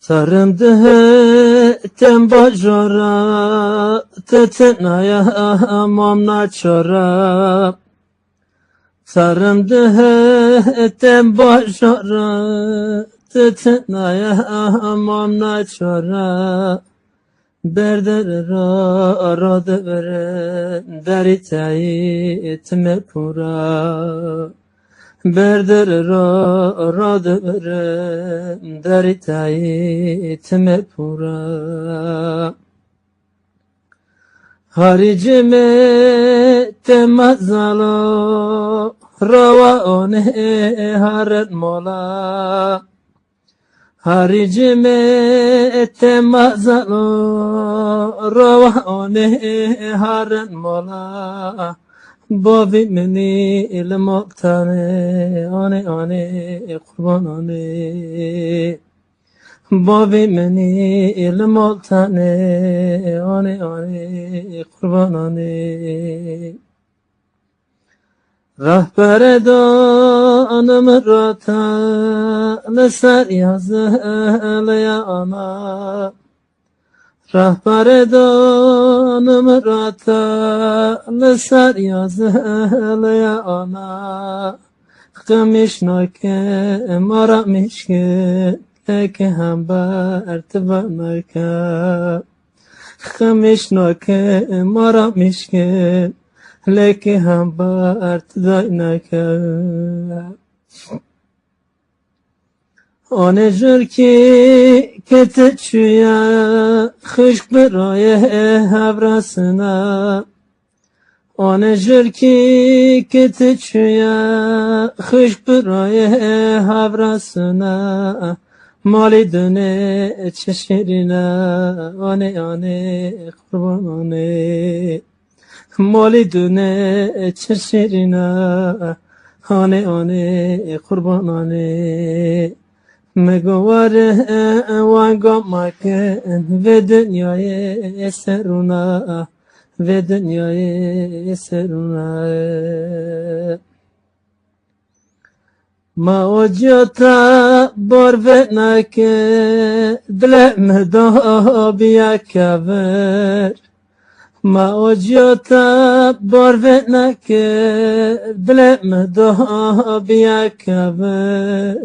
Sarımdı tem bajora tetenaya mamna çora. Sarımdı tem bajora tetenaya mamna çora. Berder ra devere deritayı etme pura. Berder ra devere deritayı etme pura. Haricime temazalo rava one haret mola. Haricime temazalo rava one haret mola. Babi meni ilmotane ane kurban ane. Babi meni ilmotane ane kurban ane. Rahbere donum rata leser yazılaya ana. Rahbere donum rata leser yazılaya ana. Kımışnake maramışke leke hamber tıbanaka. Kımışnake maramışke leke hamber tıbanaka. Ane jürki keteçüya hışk biraye hevrasına. Ane jürki keteçüya hışk biraye hevrasına. Mali döne çeşirine ane kurban ane. Mali döne çeşirine ane kurban ane. Megavare vanga maken ve dünyaya eseruna ve dünyaya eseruna. Ma ojata borvenake dilem da biya kaver. Ma ojata borvenake dilem da biya kaver.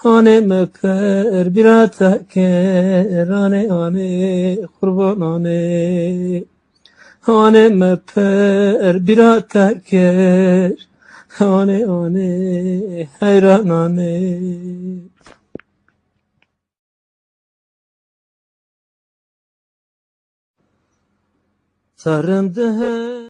Ane meker birata ker ane kurban ane. Ane meper birata ker ane hayran ane. Sarımdı